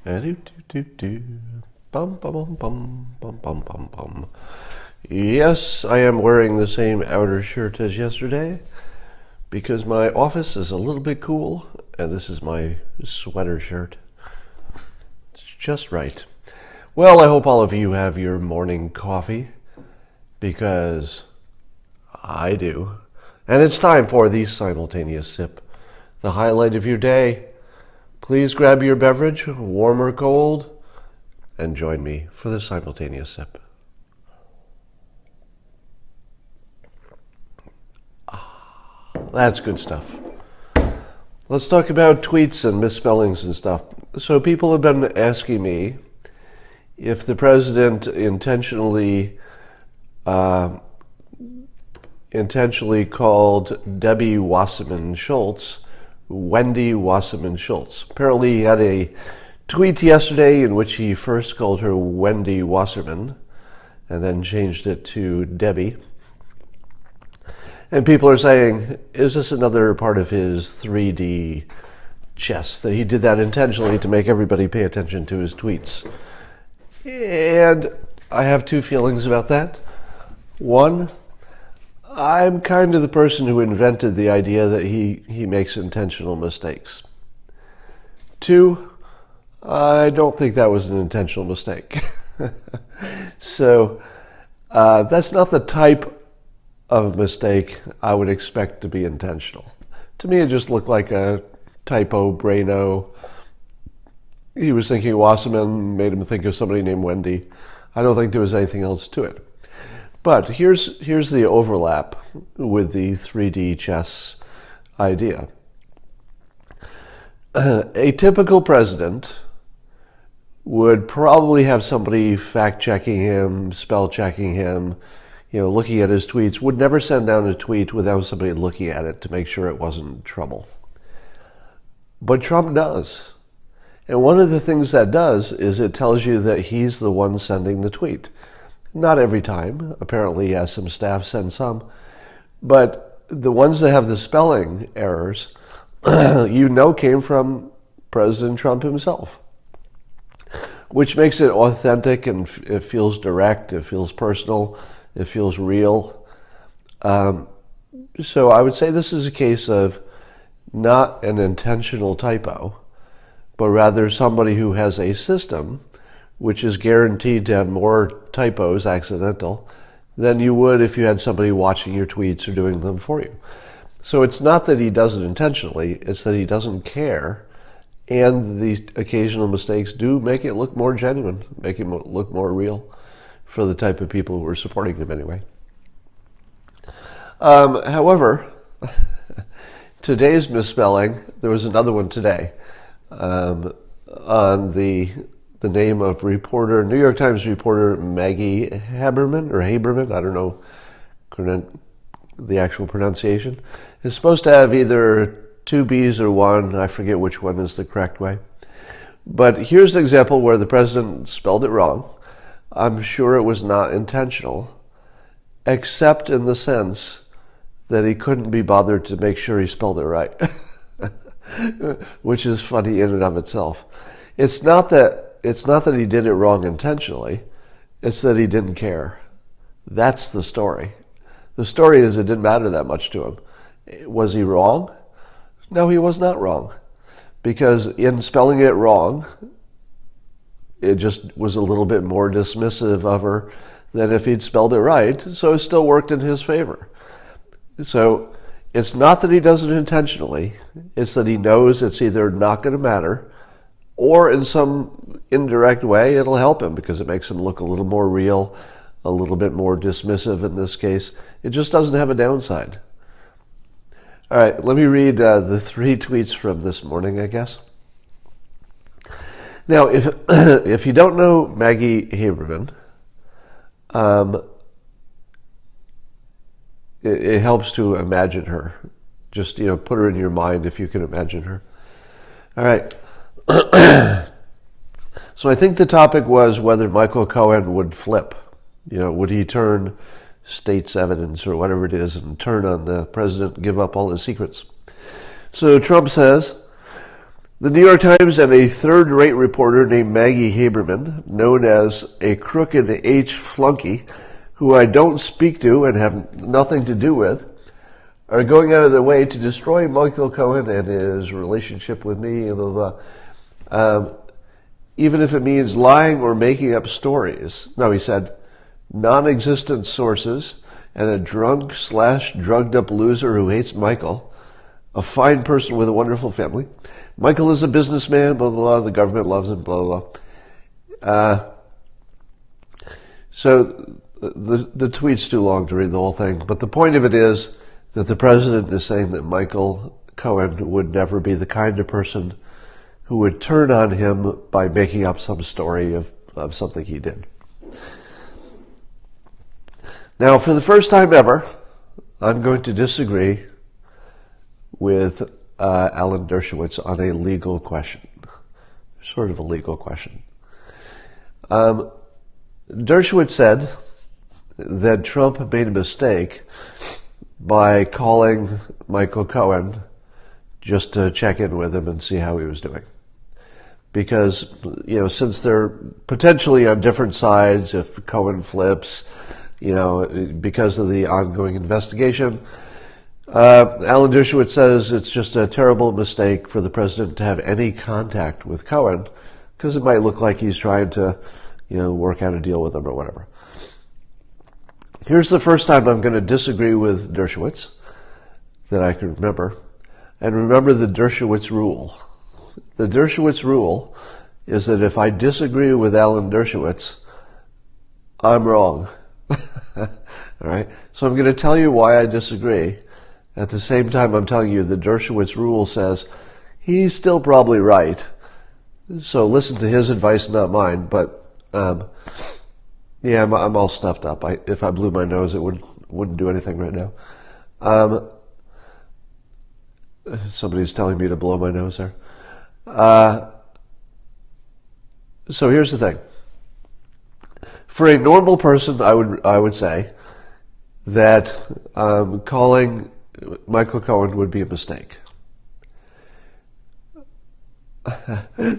Do-do-do-do. Bum, bum, bum, bum, bum, bum, bum, bum. Yes, I am wearing the same outer shirt as yesterday because my office is a little bit cool, and this is my sweater shirt. It's just right. Well, I hope all of you have your morning coffee, because I do. And it's time for the simultaneous sip, the highlight of your day. Please grab your beverage, warm or cold, and join me for the simultaneous sip. That's good stuff. Let's talk about tweets and misspellings and stuff. So people have been asking me if the president intentionally called Debbie Wasserman Schultz Wendy Wasserman Schultz. Apparently he had a tweet yesterday in which he first called her Wendy Wasserman and then changed it to Debbie. And people are saying, is this another part of his 3D chess, that he did that intentionally to make everybody pay attention to his tweets? And I have two feelings about that. One, I'm kind of the person who invented the idea that he makes intentional mistakes. Two, I don't think that was an intentional mistake. So that's not the type of mistake I would expect to be intentional. To me, it just looked like a typo, braino. He was thinking Wasserman, made him think of somebody named Wendy. I don't think there was anything else to it. But here's the overlap with the 3D chess idea. A typical president would probably have somebody fact-checking him, spell-checking him, looking at his tweets, would never send down a tweet without somebody looking at it to make sure it wasn't trouble. But Trump does. And one of the things that does is it tells you that he's the one sending the tweet. Not every time. Apparently he has some staff send some. But the ones that have the spelling errors, came from President Trump himself, which makes it authentic, and it feels direct, it feels personal, it feels real. So I would say this is a case of not an intentional typo, but rather somebody who has a system which is guaranteed to have more typos, accidental, than you would if you had somebody watching your tweets or doing them for you. So it's not that he does it intentionally, it's that he doesn't care, and the occasional mistakes do make it look more genuine, make it look more real for the type of people who are supporting them anyway. However, today's misspelling, there was another one today, on the name of New York Times reporter Maggie Haberman, I don't know the actual pronunciation. It's supposed to have either two B's or one. I forget which one is the correct way. But here's an example where the president spelled it wrong. I'm sure it was not intentional, except in the sense that he couldn't be bothered to make sure he spelled it right, which is funny in and of itself. It's not that he did it wrong intentionally, it's that he didn't care. That's the story. The story is it didn't matter that much to him. Was he wrong? No, he was not wrong. Because in spelling it wrong, it just was a little bit more dismissive of her than if he'd spelled it right, so it still worked in his favor. So it's not that he does it intentionally, it's that he knows it's either not going to matter, or in some indirect way it'll help him because it makes him look a little more real, a little bit more dismissive in this case. It just doesn't have a downside. All right, let me read the three tweets from this morning, I guess. Now, if you don't know Maggie Haberman, it helps to imagine her. Just, put her in your mind if you can imagine her. All right. So I think the topic was whether Michael Cohen would flip. Would he turn state's evidence or whatever it is and turn on the president, give up all his secrets? So Trump says, The New York Times and a third-rate reporter named Maggie Haberman, known as a crooked H flunky, who I don't speak to and have nothing to do with, are going out of their way to destroy Michael Cohen and his relationship with me, and blah, blah. Even if it means lying or making up stories. No, he said, non-existent sources and a drunk/drugged up loser who hates Michael, a fine person with a wonderful family. Michael is a businessman, blah, blah, blah. The government loves him, blah, blah, blah. So the tweet's too long to read the whole thing, but the point of it is that the president is saying that Michael Cohen would never be the kind of person who would turn on him by making up some story of something he did. Now, for the first time ever, I'm going to disagree with Alan Dershowitz on a legal question, sort of a legal question. Dershowitz said that Trump made a mistake by calling Michael Cohen just to check in with him and see how he was doing. Because, since they're potentially on different sides, if Cohen flips, because of the ongoing investigation, Alan Dershowitz says it's just a terrible mistake for the president to have any contact with Cohen, because it might look like he's trying to, work out a deal with him or whatever. Here's the first time I'm going to disagree with Dershowitz that I can remember. And remember the Dershowitz rule. The Dershowitz rule is that if I disagree with Alan Dershowitz, I'm wrong. All right? So I'm going to tell you why I disagree. At the same time, I'm telling you the Dershowitz rule says he's still probably right. So listen to his advice, not mine. But yeah, I'm all stuffed up. If I blew my nose, it wouldn't do anything right now. Somebody's telling me to blow my nose there. So here's the thing. For a normal person, I would say that calling Michael Cohen would be a mistake.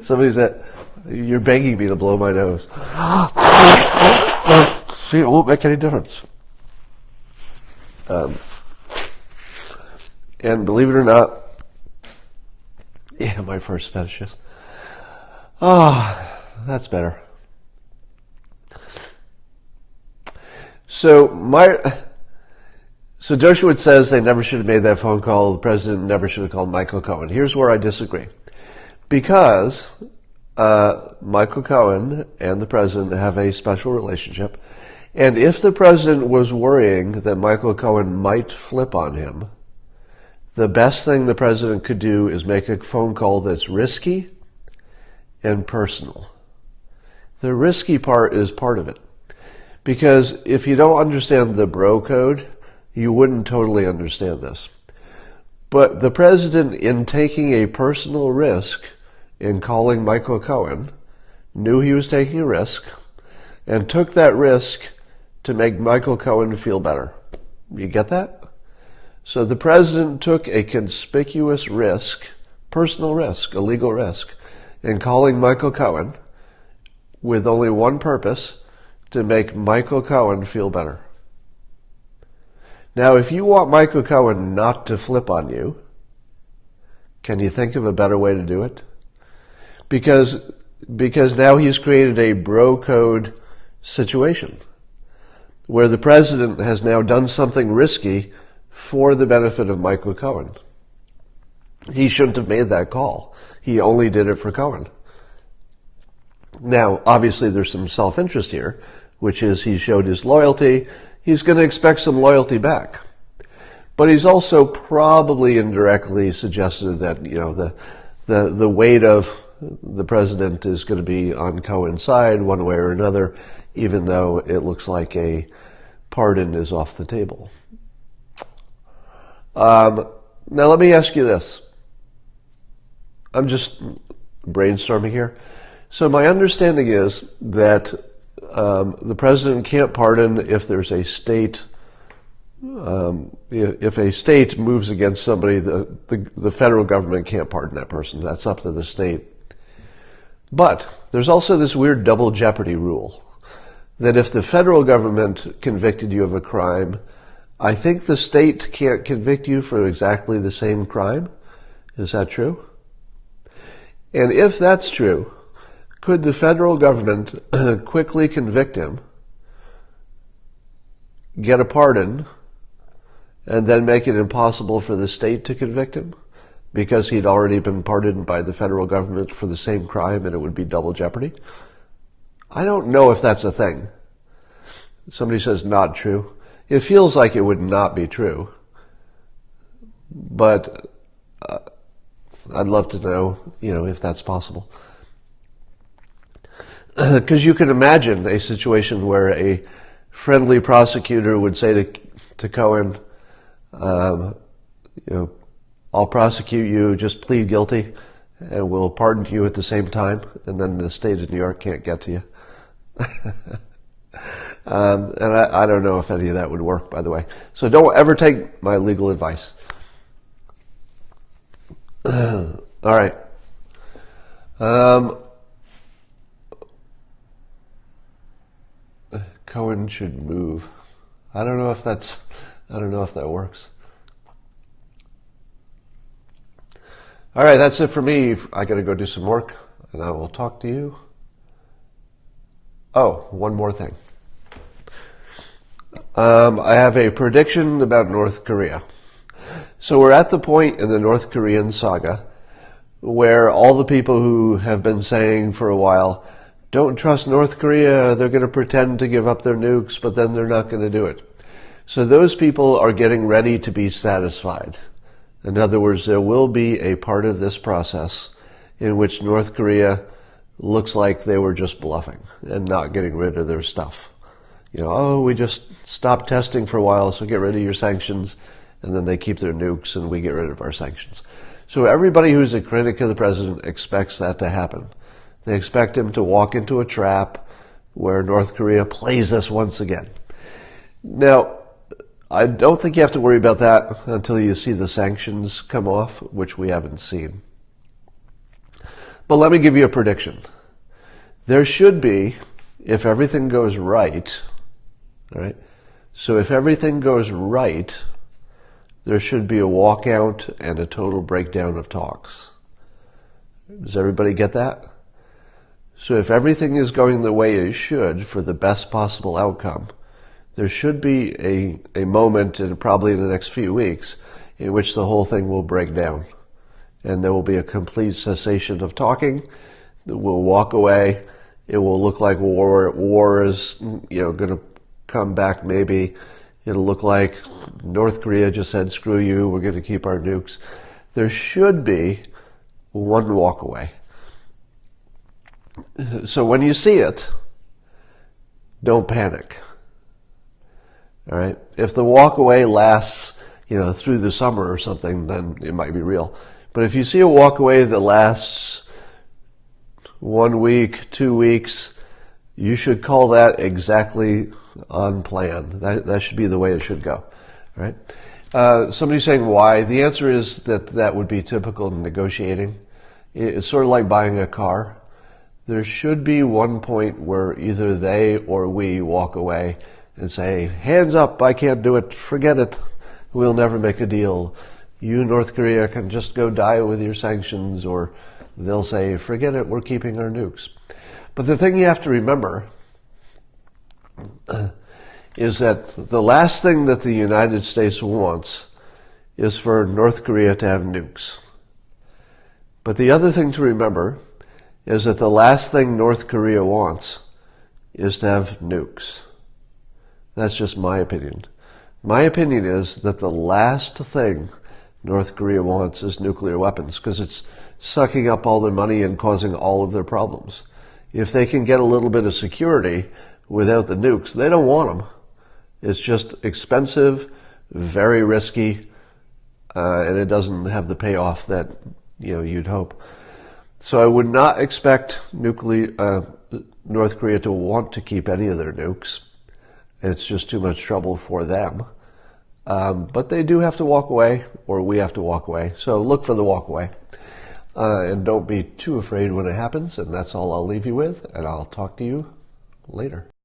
Somebody said, "You're begging me to blow my nose." See, it won't make any difference. And believe it or not, yeah, my first fetishes. That's better. So Dershowitz says they never should have made that phone call. The president never should have called Michael Cohen. Here's where I disagree. Because Michael Cohen and the president have a special relationship. And if the president was worrying that Michael Cohen might flip on him, the best thing the president could do is make a phone call that's risky and personal. The risky part is part of it. Because if you don't understand the bro code, you wouldn't totally understand this. But the president, in taking a personal risk in calling Michael Cohen, knew he was taking a risk and took that risk to make Michael Cohen feel better. You get that? So the president took a conspicuous risk, personal risk, a legal risk, in calling Michael Cohen with only one purpose, to make Michael Cohen feel better. Now, if you want Michael Cohen not to flip on you, can you think of a better way to do it? Because now he's created a bro code situation where the president has now done something risky for the benefit of Michael Cohen. He shouldn't have made that call. He only did it for Cohen. Now, obviously there's some self-interest here, which is he showed his loyalty. He's going to expect some loyalty back. But he's also probably indirectly suggested that, the weight of the president is going to be on Cohen's side one way or another, even though it looks like a pardon is off the table. Now let me ask you this. I'm just brainstorming here. So my understanding is that the president can't pardon if there's a state If a state moves against somebody, the federal government can't pardon that person. That's up to the state. But there's also this weird double jeopardy rule that if the federal government convicted you of a crime, I think the state can't convict you for exactly the same crime. Is that true? And if that's true, could the federal government quickly convict him, get a pardon, and then make it impossible for the state to convict him because he'd already been pardoned by the federal government for the same crime and it would be double jeopardy? I don't know if that's a thing. Somebody says not true. It feels like it would not be true. But I'd love to know, if that's possible. Because you can imagine a situation where a friendly prosecutor would say to Cohen, I'll prosecute you, just plead guilty, and we'll pardon you at the same time, and then the state of New York can't get to you. And I don't know if any of that would work, by the way. So don't ever take my legal advice. All right. Cohen should move. I don't know if that works. All right, that's it for me. I got to go do some work, and I will talk to you. Oh, one more thing. I have a prediction about North Korea. So we're at the point in the North Korean saga where all the people who have been saying for a while, don't trust North Korea, they're going to pretend to give up their nukes, but then they're not going to do it. So those people are getting ready to be satisfied. In other words, there will be a part of this process in which North Korea looks like they were just bluffing and not getting rid of their stuff. We just stopped testing for a while, so get rid of your sanctions, and then they keep their nukes and we get rid of our sanctions. So everybody who's a critic of the president expects that to happen. They expect him to walk into a trap where North Korea plays us once again. Now, I don't think you have to worry about that until you see the sanctions come off, which we haven't seen. But let me give you a prediction. There should be, if everything goes right, all right? So if everything goes right, there should be a walkout and a total breakdown of talks. Does everybody get that? So if everything is going the way it should for the best possible outcome, there should be a moment, and probably in the next few weeks, in which the whole thing will break down. And there will be a complete cessation of talking. We'll walk away. It will look like war is, going to come back maybe. It'll look like North Korea just said, screw you, we're going to keep our nukes. There should be one walk away. So when you see it, don't panic. All right? If the walk away lasts, through the summer or something, then it might be real. But if you see a walk away that lasts 1 week, 2 weeks, you should call that exactly on plan. That should be the way it should go. All right? Somebody's saying why. The answer is that would be typical in negotiating. It's sort of like buying a car. There should be one point where either they or we walk away and say, hands up, I can't do it, forget it, we'll never make a deal. You, North Korea, can just go die with your sanctions, or they'll say, forget it, we're keeping our nukes. But the thing you have to remember is that the last thing that the United States wants is for North Korea to have nukes. But the other thing to remember is that the last thing North Korea wants is to have nukes. That's just my opinion. My opinion is that the last thing North Korea wants is nuclear weapons, because it's sucking up all their money and causing all of their problems. If they can get a little bit of security without the nukes, they don't want them. It's just expensive, very risky, and it doesn't have the payoff that you'd hope. So I would not expect North Korea to want to keep any of their nukes. It's just too much trouble for them. But they do have to walk away, or we have to walk away. So look for the walk away. And don't be too afraid when it happens. And that's all I'll leave you with. And I'll talk to you later.